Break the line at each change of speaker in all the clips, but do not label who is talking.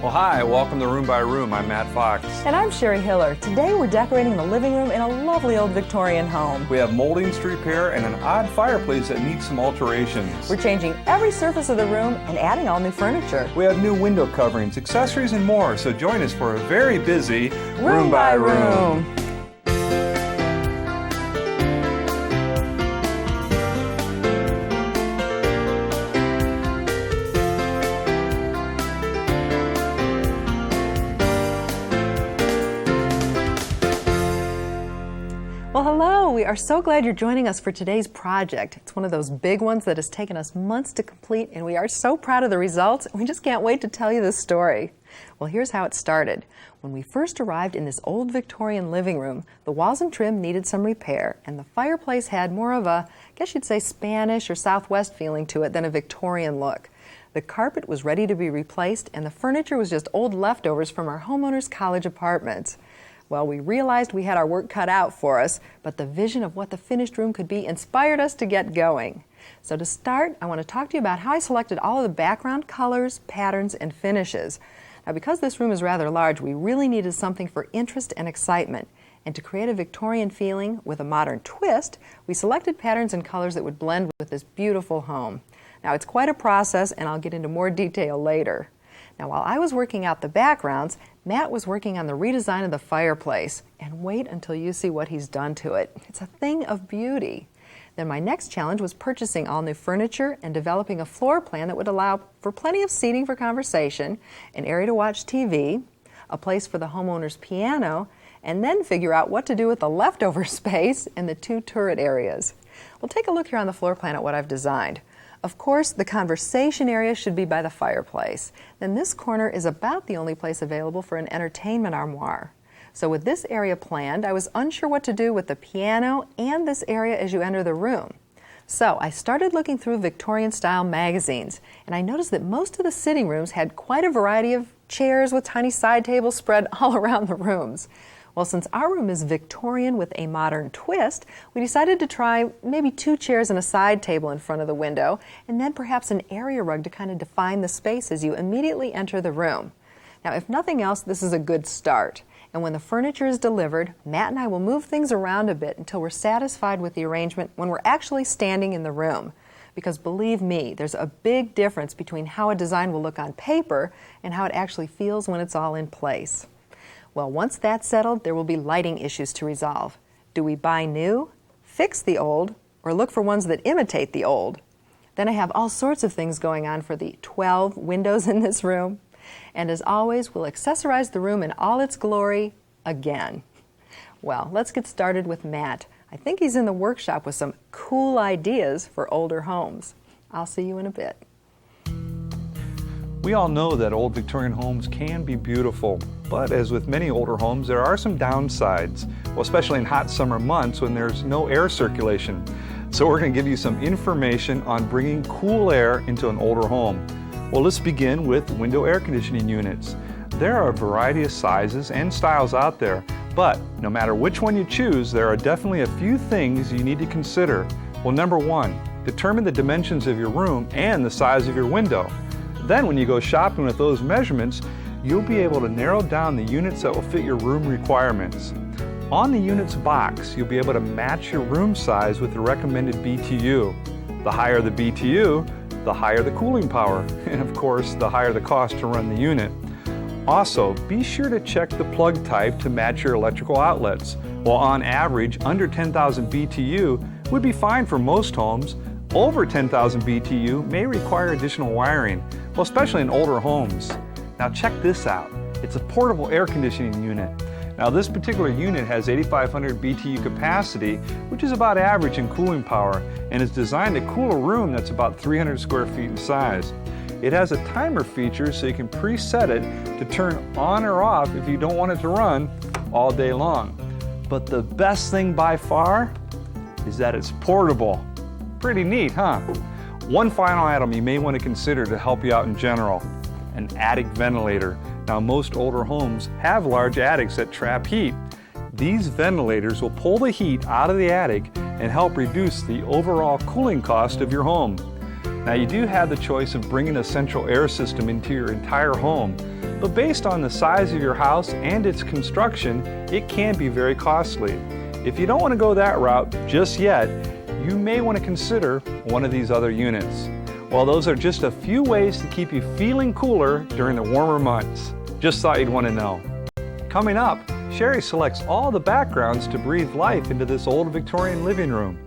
Well, hi, welcome to Room by Room. I'm Matt Fox.
And I'm Sherry Hiller. Today we're decorating the living room in a lovely old Victorian home.
We have moldings to repair and an odd fireplace that needs some alterations.
We're changing every surface of the room and adding all new furniture.
We have new window coverings, accessories, and more, so join us for a very busy
Room by Room. Well, hello. We are so glad you're joining us for today's project. It's one of those big ones that has taken us months to complete, and we are so proud of the results. We just can't wait to tell you the story. Well, here's how it started. When we first arrived in this old Victorian living room, the walls and trim needed some repair, and the fireplace had more of a, I guess you'd say, Spanish or Southwest feeling to it than a Victorian look. The carpet was ready to be replaced, and the furniture was just old leftovers from our homeowners' college apartments. Well, we realized we had our work cut out for us, but the vision of what the finished room could be inspired us to get going. So to start, I want to talk to you about how I selected all of the background colors, patterns, and finishes. Now, because this room is rather large, we really needed something for interest and excitement. And to create a Victorian feeling with a modern twist, we selected patterns and colors that would blend with this beautiful home. Now, it's quite a process, and I'll get into more detail later. Now, while I was working out the backgrounds, Matt was working on the redesign of the fireplace. And wait until you see what he's done to it. It's a thing of beauty. Then my next challenge was purchasing all new furniture and developing a floor plan that would allow for plenty of seating for conversation, an area to watch TV, a place for the homeowner's piano, and then figure out what to do with the leftover space in the two turret areas. Well, take a look here on the floor plan at what I've designed. Of course, the conversation area should be by the fireplace. Then this corner is about the only place available for an entertainment armoire. So with this area planned, I was unsure what to do with the piano and this area as you enter the room. So I started looking through Victorian-style magazines, and I noticed that most of the sitting rooms had quite a variety of chairs with tiny side tables spread all around the rooms. Well, since our room is Victorian with a modern twist, we decided to try maybe 2 chairs and a side table in front of the window, and then perhaps an area rug to kind of define the space as you immediately enter the room. Now, if nothing else, this is a good start. And when the furniture is delivered, Matt and I will move things around a bit until we're satisfied with the arrangement when we're actually standing in the room. Because believe me, there's a big difference between how a design will look on paper and how it actually feels when it's all in place. Well, once that's settled, there will be lighting issues to resolve. Do we buy new, fix the old, or look for ones that imitate the old? Then I have all sorts of things going on for the 12 windows in this room. And as always, we'll accessorize the room in all its glory again. Well, let's get started with Matt. I think he's in the workshop with some cool ideas for older homes. I'll see you in a bit.
We all know that old Victorian homes can be beautiful, but as with many older homes, there are some downsides, well, especially in hot summer months when there's no air circulation. So we're going to give you some information on bringing cool air into an older home. Well, let's begin with window air conditioning units. There are a variety of sizes and styles out there, but no matter which one you choose, there are definitely a few things you need to consider. Well, number 1, determine the dimensions of your room and the size of your window. Then when you go shopping with those measurements, you'll be able to narrow down the units that will fit your room requirements. On the unit's box, you'll be able to match your room size with the recommended BTU. The higher the BTU, the higher the cooling power, and of course, the higher the cost to run the unit. Also, be sure to check the plug type to match your electrical outlets. While on average, under 10,000 BTU would be fine for most homes, over 10,000 BTU may require additional wiring, well, especially in older homes. Now check this out. It's a portable air conditioning unit. Now this particular unit has 8,500 BTU capacity, which is about average in cooling power, and is designed to cool a room that's about 300 square feet in size. It has a timer feature so you can preset it to turn on or off if you don't want it to run all day long. But the best thing by far is that it's portable. Pretty neat, huh? One final item you may want to consider to help you out in general, an attic ventilator. Now most older homes have large attics that trap heat. These ventilators will pull the heat out of the attic and help reduce the overall cooling cost of your home. Now you do have the choice of bringing a central air system into your entire home, but based on the size of your house and its construction, it can be very costly. If you don't want to go that route just yet, you may want to consider one of these other units. Well, those are just a few ways to keep you feeling cooler during the warmer months. Just thought you'd want to know. Coming up, Sherry selects all the backgrounds to breathe life into this old Victorian living room.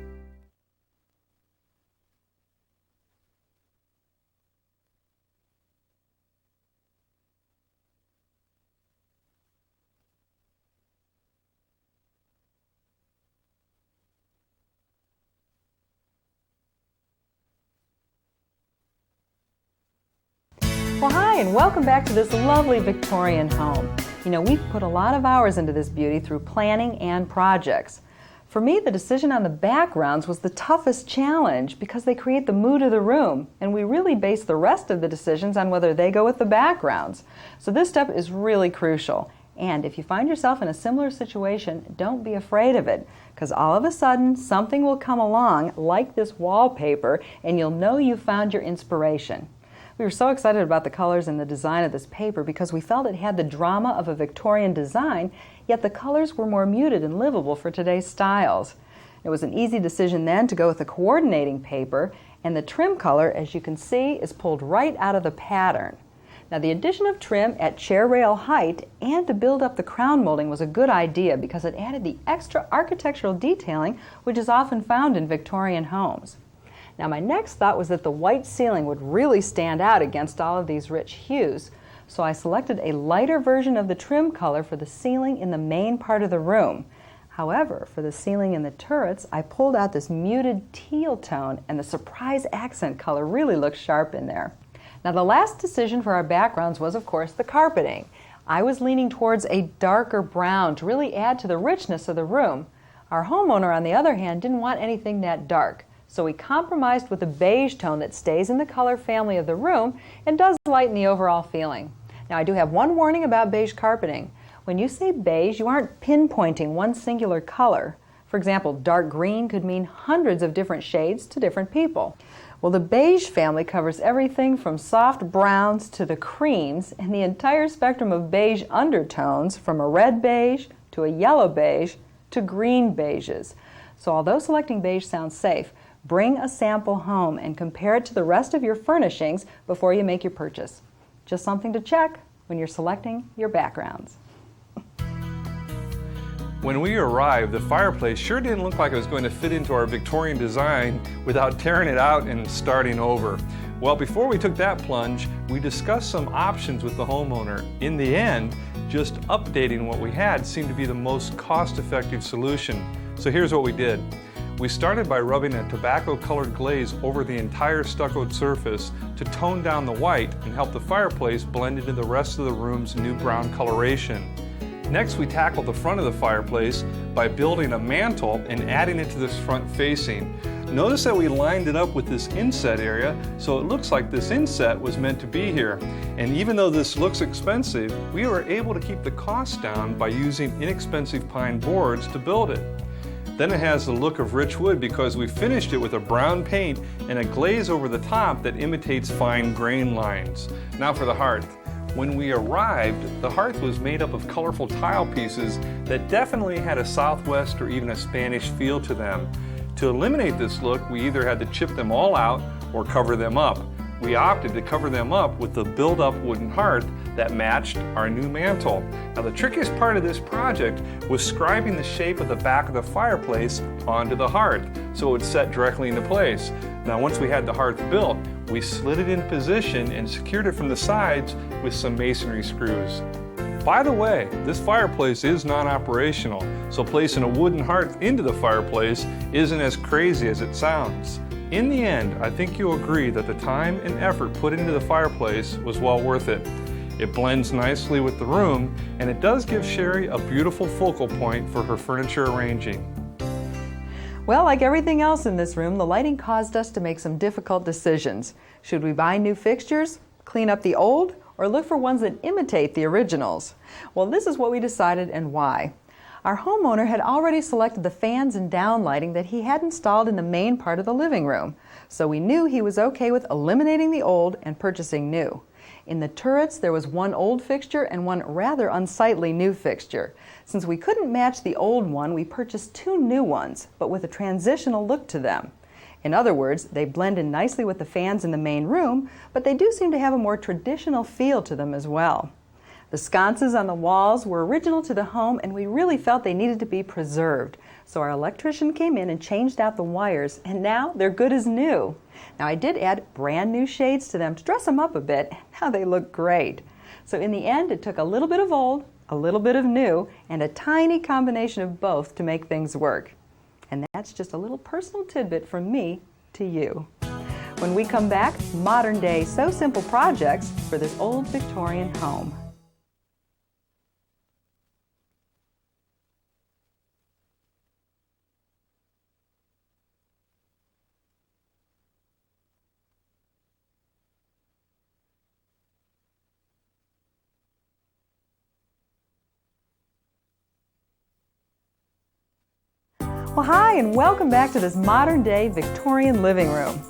Well, hi, and welcome back to this lovely Victorian home. You know, we've put a lot of hours into this beauty through planning and projects. For me, the decision on the backgrounds was the toughest challenge because they create the mood of the room, and we really base the rest of the decisions on whether they go with the backgrounds. So this step is really crucial. And if you find yourself in a similar situation, don't be afraid of it, because all of a sudden something will come along like this wallpaper, and you'll know you found your inspiration. We were so excited about the colors and the design of this paper because we felt it had the drama of a Victorian design, yet the colors were more muted and livable for today's styles. It was an easy decision then to go with a coordinating paper, and the trim color, as you can see, is pulled right out of the pattern. Now, the addition of trim at chair rail height and to build up the crown molding was a good idea because it added the extra architectural detailing which is often found in Victorian homes. Now, my next thought was that the white ceiling would really stand out against all of these rich hues, so I selected a lighter version of the trim color for the ceiling in the main part of the room. However, for the ceiling in the turrets, I pulled out this muted teal tone, and the surprise accent color really looks sharp in there. Now, the last decision for our backgrounds was, of course, the carpeting. I was leaning towards a darker brown to really add to the richness of the room. Our homeowner, on the other hand, didn't want anything that dark. So we compromised with a beige tone that stays in the color family of the room and does lighten the overall feeling. Now, I do have one warning about beige carpeting. When you say beige, you aren't pinpointing one singular color. For example, dark green could mean hundreds of different shades to different people. Well, the beige family covers everything from soft browns to the creams and the entire spectrum of beige undertones, from a red beige to a yellow beige to green beiges. So although selecting beige sounds safe, bring a sample home and compare it to the rest of your furnishings before you make your purchase. Just something to check when you're selecting your backgrounds.
When we arrived, the fireplace sure didn't look like it was going to fit into our Victorian design without tearing it out and starting over. Well, before we took that plunge, we discussed some options with the homeowner. In the end, just updating what we had seemed to be the most cost-effective solution. So here's what we did. We started by rubbing a tobacco-colored glaze over the entire stuccoed surface to tone down the white and help the fireplace blend into the rest of the room's new brown coloration. Next, we tackled the front of the fireplace by building a mantle and adding it to this front facing. Notice that we lined it up with this inset area, so it looks like this inset was meant to be here. And even though this looks expensive, we were able to keep the cost down by using inexpensive pine boards to build it. Then it has the look of rich wood because we finished it with a brown paint and a glaze over the top that imitates fine grain lines. Now for the hearth. When we arrived, the hearth was made up of colorful tile pieces that definitely had a Southwest or even a Spanish feel to them. To eliminate this look, we either had to chip them all out or cover them up. We opted to cover them up with the build-up wooden hearth that matched our new mantle. Now, the trickiest part of this project was scribing the shape of the back of the fireplace onto the hearth so it would set directly into place. Now, once we had the hearth built, we slid it in position and secured it from the sides with some masonry screws. By the way, this fireplace is non-operational, so placing a wooden hearth into the fireplace isn't as crazy as it sounds. In the end, I think you'll agree that the time and effort put into the fireplace was well worth it. It blends nicely with the room, and it does give Sherry a beautiful focal point for her furniture arranging.
Well, like everything else in this room, the lighting caused us to make some difficult decisions. Should we buy new fixtures, clean up the old, or look for ones that imitate the originals? Well, this is what we decided and why. Our homeowner had already selected the fans and downlighting that he had installed in the main part of the living room, so we knew he was okay with eliminating the old and purchasing new. In the turrets, there was one old fixture and one rather unsightly new fixture. Since we couldn't match the old one, we purchased two new ones, but with a transitional look to them. In other words, they blend in nicely with the fans in the main room, but they do seem to have a more traditional feel to them as well. The sconces on the walls were original to the home, and we really felt they needed to be preserved. So our electrician came in and changed out the wires, and now they're good as new. Now I did add brand new shades to them to dress them up a bit, and now they look great. So in the end, it took a little bit of old, a little bit of new, and a tiny combination of both to make things work. And that's just a little personal tidbit from me to you. When we come back, modern day So Simple projects for this old Victorian home. Well, hi, and welcome back to this modern-day Victorian living room.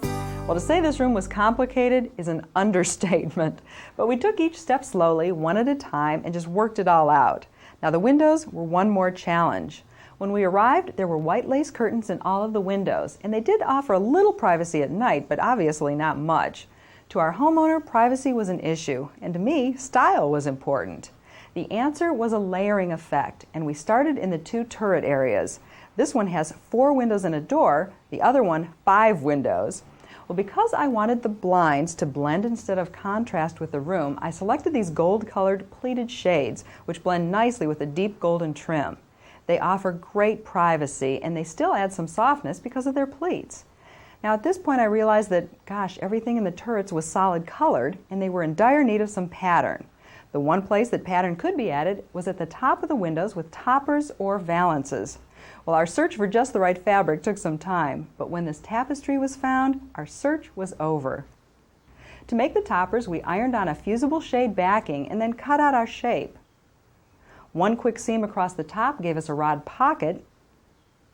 Well, to say this room was complicated is an understatement, but we took each step slowly, one at a time, and just worked it all out. Now, the windows were one more challenge. When we arrived, there were white lace curtains in all of the windows, and they did offer a little privacy at night, but obviously not much. To our homeowner, privacy was an issue, and to me, style was important. The answer was a layering effect, and we started in the two turret areas. This one has 4 windows and a door, the other one 5 windows. Well, because I wanted the blinds to blend instead of contrast with the room, I selected these gold-colored pleated shades, which blend nicely with the deep golden trim. They offer great privacy, and they still add some softness because of their pleats. Now at this point I realized that, gosh, everything in the turrets was solid colored, and they were in dire need of some pattern. The one place that pattern could be added was at the top of the windows with toppers or valances. Well, our search for just the right fabric took some time, but when this tapestry was found, our search was over. To make the toppers, we ironed on a fusible shade backing and then cut out our shape. One quick seam across the top gave us a rod pocket,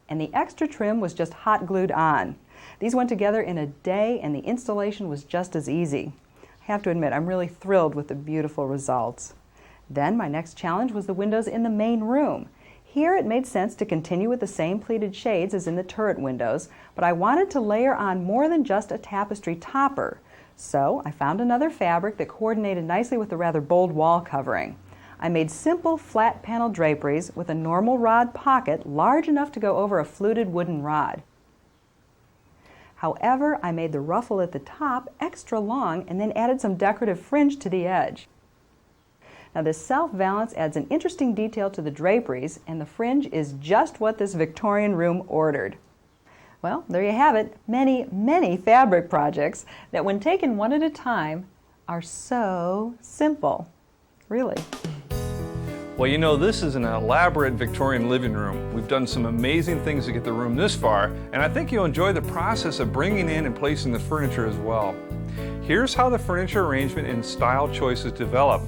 and the extra trim was just hot glued on. These went together in a day, and the installation was just as easy. I have to admit, I'm really thrilled with the beautiful results. Then my next challenge was the windows in the main room. Here it made sense to continue with the same pleated shades as in the turret windows, but I wanted to layer on more than just a tapestry topper. So I found another fabric that coordinated nicely with the rather bold wall covering. I made simple flat panel draperies with a normal rod pocket large enough to go over a fluted wooden rod. However, I made the ruffle at the top extra long and then added some decorative fringe to the edge. Now this self-valance adds an interesting detail to the draperies, and the fringe is just what this Victorian room ordered. Well, there you have it. Many, many fabric projects that when taken one at a time are so simple. Really.
Well, you know, this is an elaborate Victorian living room. We've done some amazing things to get the room this far, and I think you'll enjoy the process of bringing in and placing the furniture as well. Here's how the furniture arrangement and style choices develop.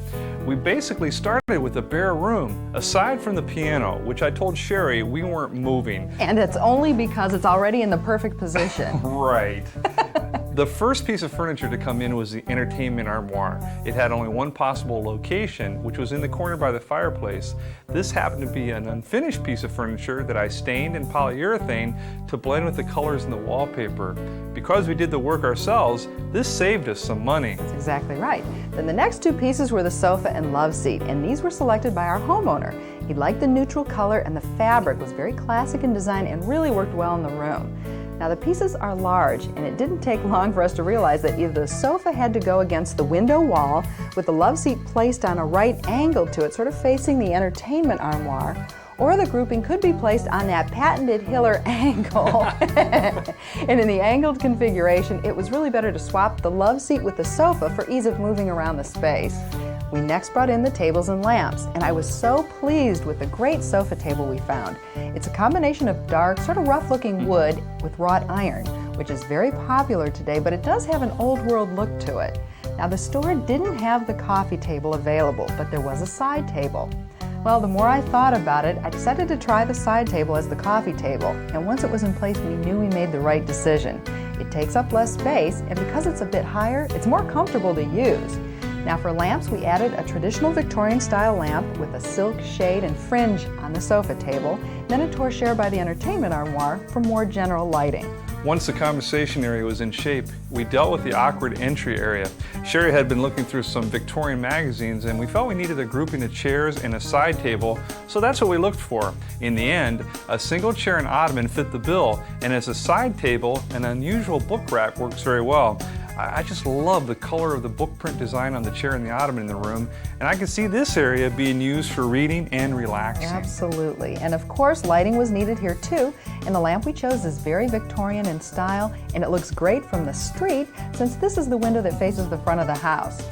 We basically started with a bare room, aside from the piano, which I told Sherry we weren't moving.
And it's only because it's already in the perfect position.
Right. The first piece of furniture to come in was the entertainment armoire. It had only one possible location, which was in the corner by the fireplace. This happened to be an unfinished piece of furniture that I stained in polyurethane to blend with the colors in the wallpaper. Because we did the work ourselves, this saved us some money.
That's exactly right. Then the next 2 pieces were the sofa and love seat, and these were selected by our homeowner. He liked the neutral color, and the fabric was very classic in design and really worked well in the room. Now the pieces are large, and it didn't take long for us to realize that either the sofa had to go against the window wall with the love seat placed on a right angle to it, sort of facing the entertainment armoire, or the grouping could be placed on that patented Hiller angle. And in the angled configuration, it was really better to swap the love seat with the sofa for ease of moving around the space. We next brought in the tables and lamps, and I was so pleased with the great sofa table we found. It's a combination of dark, sort of rough-looking wood with wrought iron, which is very popular today, but it does have an old-world look to it. Now, the store didn't have the coffee table available, but there was a side table. Well, the more I thought about it, I decided to try the side table as the coffee table, and once it was in place, we knew we made the right decision. It takes up less space, and because it's a bit higher, it's more comfortable to use. Now for lamps, we added a traditional Victorian style lamp with a silk shade and fringe on the sofa table, then a torchère by the entertainment armoire for more general lighting.
Once the conversation area was in shape, we dealt with the awkward entry area. Sherry had been looking through some Victorian magazines and we felt we needed a grouping of chairs and a side table, so that's what we looked for. In the end, a single chair and ottoman fit the bill, and as a side table, an unusual book rack works very well. I just love the color of the book print design on the chair and the ottoman in the room, and I can see this area being used for reading and relaxing.
Absolutely. And of course, lighting was needed here too, and the lamp we chose is very Victorian in style, and it looks great from the street since this is the window that faces the front of the house.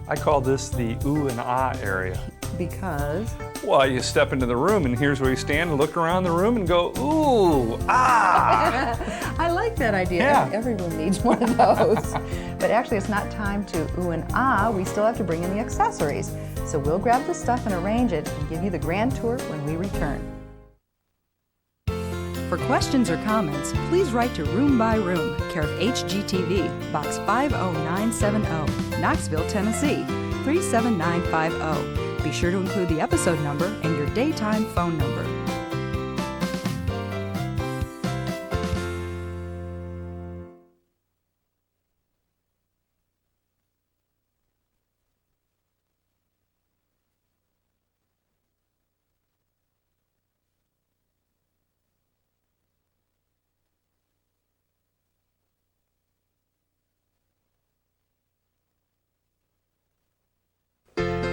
I call this the ooh and ah area.
Because?
Well, you step into the room and here's where you stand and look around the room and go, ooh, ah!
I like that idea.
Yeah.
Every room needs one of those. But actually, it's not time to ooh and ah. We still have to bring in the accessories. So we'll grab the stuff and arrange it and give you the grand tour when we return. For questions or comments, please write to Room by Room, care of HGTV, Box 50970, Knoxville, Tennessee, 37950. Be sure to include the episode number and your daytime phone number.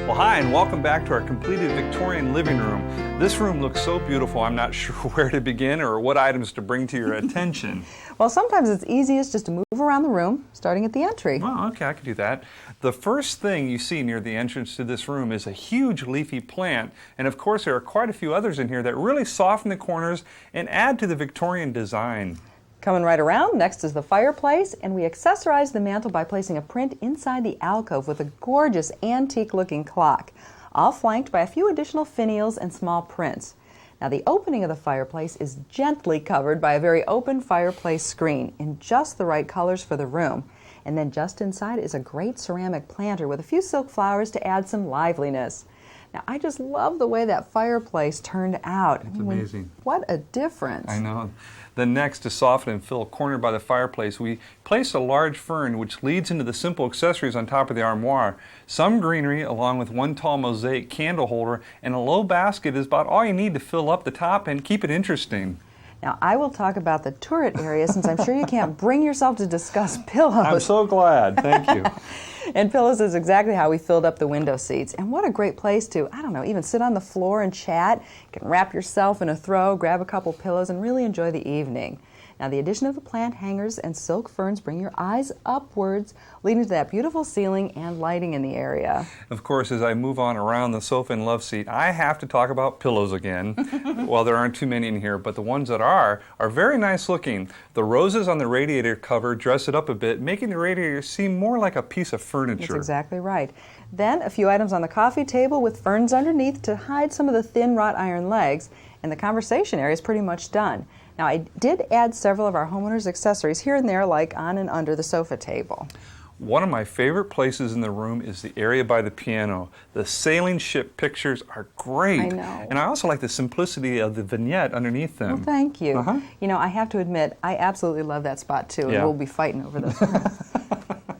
Well, hi, and welcome back to our completed Victorian living room. This room looks so beautiful, I'm not sure where to begin or what items to bring to your attention.
Well, sometimes it's easiest just to move around the room, starting at the entry.
Well, okay, I can do that. The first thing you see near the entrance to this room is a huge leafy plant, and of course there are quite a few others in here that really soften the corners and add to the Victorian design.
Coming right around, next is the fireplace, and we accessorize the mantel by placing a print inside the alcove with a gorgeous antique-looking clock, all flanked by a few additional finials and small prints. Now the opening of the fireplace is gently covered by a very open fireplace screen in just the right colors for the room. And then just inside is a great ceramic planter with a few silk flowers to add some liveliness. Now I just love the way that fireplace turned out.
It's amazing.
What a difference.
I know. Then next, to soften and fill a corner by the fireplace, we place a large fern which leads into the simple accessories on top of the armoire. Some greenery along with one tall mosaic candle holder and a low basket is about all you need to fill up the top and keep it interesting.
Now I will talk about the turret area since I'm sure you can't bring yourself to discuss pillows.
I'm so glad. Thank you.
And pillows is exactly how we filled up the window seats. And what a great place to, I don't know, even sit on the floor and chat. You can wrap yourself in a throw, grab a couple pillows, and really enjoy the evening. Now the addition of the plant hangers and silk ferns bring your eyes upwards, leading to that beautiful ceiling and lighting in the area.
Of course, as I move on around the sofa and love seat, I have to talk about pillows again. Well, there aren't too many in here, but the ones that are very nice looking. The roses on the radiator cover dress it up a bit, making the radiator seem more like a piece of furniture.
That's exactly right. Then a few items on the coffee table with ferns underneath to hide some of the thin wrought iron legs, and the conversation area is pretty much done. Now I did add several of our homeowners' accessories here and there, like on and under the sofa table.
One of my favorite places in the room is the area by the piano. The sailing ship pictures are great.
I know.
And I also like the simplicity of the vignette underneath them.
Well, thank you.
Uh-huh.
You know, I have to admit, I absolutely love that spot too,
Yeah.
and we'll be fighting over this.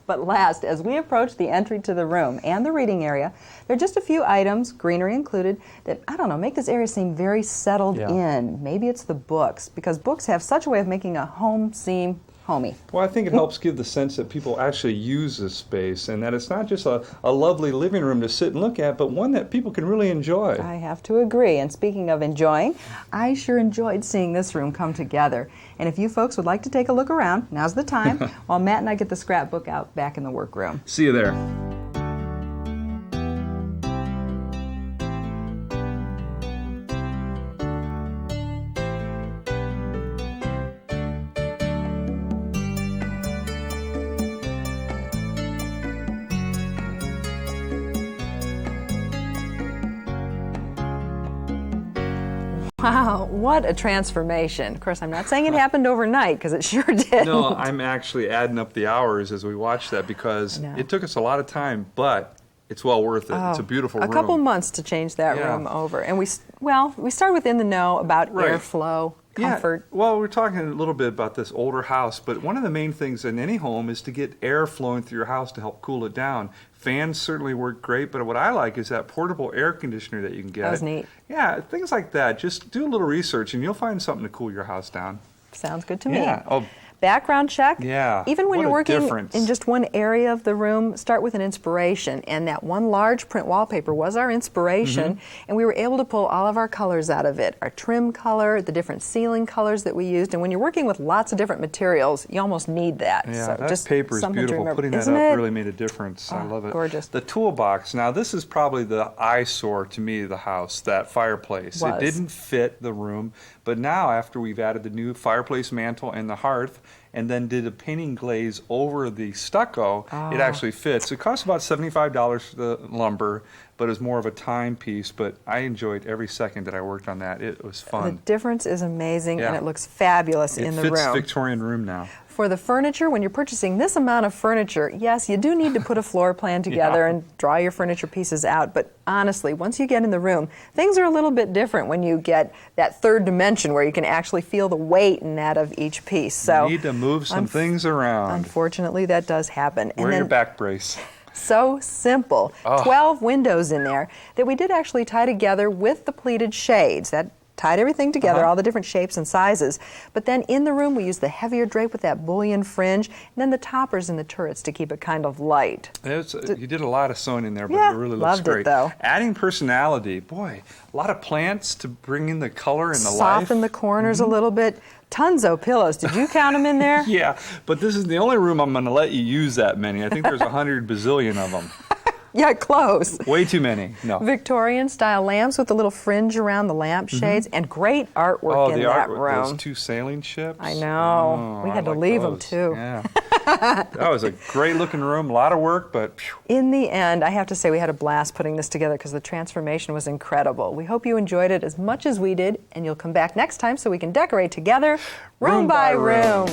But last, as we approach the entry to the room and the reading area, there are just a few items, greenery included, that, I don't know, make this area seem very settled in. Maybe it's the books, because books have such a way of making a home seem homey.
Well, I think it helps give the sense that people actually use this space and that it's not just a lovely living room to sit and look at, but one that people can really enjoy.
I have to agree. And speaking of enjoying, I sure enjoyed seeing this room come together. And if you folks would like to take a look around, now's the time, while Matt and I get the scrapbook out back in the workroom.
See you there.
Wow, what a transformation. Of course, I'm not saying it happened overnight, because it sure did.
No, I'm actually adding up the hours as we watch that because it took us a lot of time, but it's well worth it. It's a beautiful room.
A couple months to change that room over. And we start within the know about airflow, comfort.
Yeah, well, we're talking a little bit about this older house, but one of the main things in any home is to get air flowing through your house to help cool it down. Fans certainly work great, but what I like is that portable air conditioner that you can get.
That was neat.
Yeah, things like that. Just do a little research and you'll find something to cool your house down.
Sounds good to me.
Yeah. Oh,
background check.
Yeah.
Even when
what
you're working
difference.
in just one area of the room, start with an inspiration. And that one large print wallpaper was our inspiration. And we were able to pull all of our colors out of it. Our trim color, the different ceiling colors that we used. And when you're working with lots of different materials, you almost need that.
Yeah,
so
that
just
paper is beautiful. Putting that up really made a difference. I love it.
Gorgeous.
The toolbox. Now, this is probably the eyesore to me of the house, that fireplace. It didn't fit the room. But now, after we've added the new fireplace mantle and the hearth, and then did a painting glaze over the stucco, it actually fits. It costs about $75 for the lumber, but it's more of a time piece. But I enjoyed every second that I worked on that. It was fun.
The difference is amazing, and it looks fabulous in the room.
It fits Victorian room now.
For the furniture, when you're purchasing this amount of furniture, yes, you do need to put a floor plan together and draw your furniture pieces out. But honestly, once you get in the room, things are a little bit different when you get that third dimension where you can actually feel the weight and that of each piece. So
you need to move some things around.
Unfortunately, that does happen.
Wear your back brace.
So simple. 12 windows in there that we did actually tie together with the pleated shades. That tied everything together, all the different shapes and sizes. But then in the room, we used the heavier drape with that bullion fringe, and then the toppers and the turrets to keep it kind of light.
You did a lot of sewing in there, but it really looks
loved
great.
It, though.
Adding personality, boy, a lot of plants to bring in the color and the life.
Soften the corners a little bit. Tons of pillows. Did you count them in there?
Yeah, but this is the only room I'm going to let you use that many. I think there's 100 bazillion of them.
Yeah, close.
Way too many. No.
Victorian-style lamps with the little fringe around the lampshades, and great artwork in that room.
Those two sailing ships.
I know. We had to leave them, too.
Yeah. That was a great-looking room. A lot of work, but...
In the end, I have to say we had a blast putting this together because the transformation was incredible. We hope you enjoyed it as much as we did, and you'll come back next time so we can decorate together, room by room.